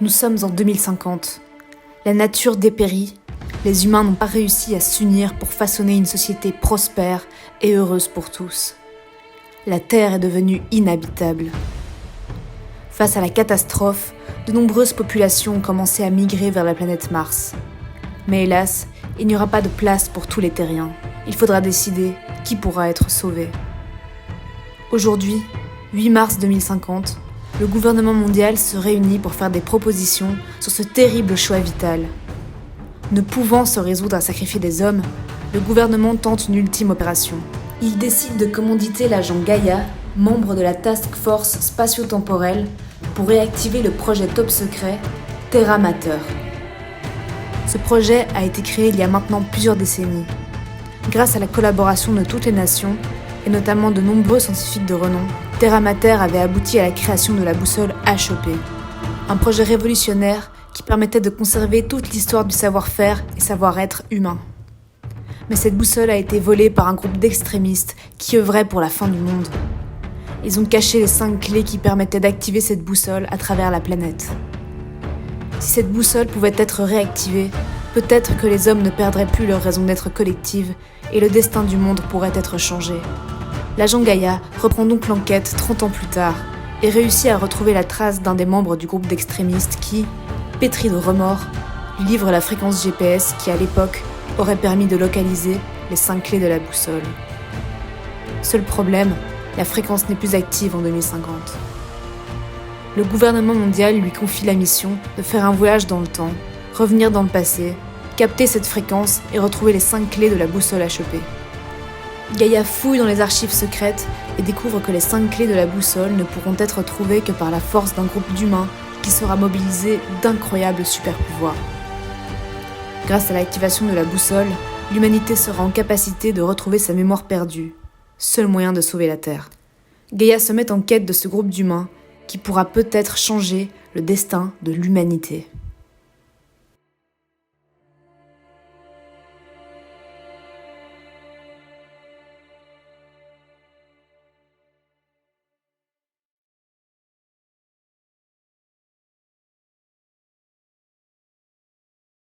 Nous sommes en 2050. La nature dépérit. Les humains n'ont pas réussi à s'unir pour façonner une société prospère et heureuse pour tous. La Terre est devenue inhabitable. Face à la catastrophe, de nombreuses populations ont commencé à migrer vers la planète Mars. Mais hélas, il n'y aura pas de place pour tous les terriens. Il faudra décider qui pourra être sauvé. Aujourd'hui, 8 mars 2050, le gouvernement mondial se réunit pour faire des propositions sur ce terrible choix vital. Ne pouvant se résoudre à sacrifier des hommes, le gouvernement tente une ultime opération. Il décide de commanditer l'agent Gaïa, membre de la Task Force spatio-temporelle, pour réactiver le projet top secret Terra Mater. Ce projet a été créé il y a maintenant plusieurs décennies. Grâce à la collaboration de toutes les nations, et notamment de nombreux scientifiques de renom, Terra Mater avait abouti à la création de la boussole HEP, un projet révolutionnaire qui permettait de conserver toute l'histoire du savoir-faire et savoir-être humain. Mais cette boussole a été volée par un groupe d'extrémistes qui œuvraient pour la fin du monde. Ils ont caché les 5 clés qui permettaient d'activer cette boussole à travers la planète. Si cette boussole pouvait être réactivée, peut-être que les hommes ne perdraient plus leur raison d'être collective et le destin du monde pourrait être changé. L'agent Gaïa reprend donc l'enquête 30 ans plus tard et réussit à retrouver la trace d'un des membres du groupe d'extrémistes qui, pétri de remords, lui livre la fréquence GPS qui, à l'époque, aurait permis de localiser les 5 clés de la boussole. Seul problème, la fréquence n'est plus active en 2050. Le gouvernement mondial lui confie la mission de faire un voyage dans le temps, revenir dans le passé, capter cette fréquence et retrouver les 5 clés de la boussole HEP. Gaïa fouille dans les archives secrètes et découvre que les 5 clés de la boussole ne pourront être trouvées que par la force d'un groupe d'humains qui sera mobilisé d'incroyables super-pouvoirs. Grâce à l'activation de la boussole, l'humanité sera en capacité de retrouver sa mémoire perdue, seul moyen de sauver la Terre. Gaïa se met en quête de ce groupe d'humains qui pourra peut-être changer le destin de l'humanité.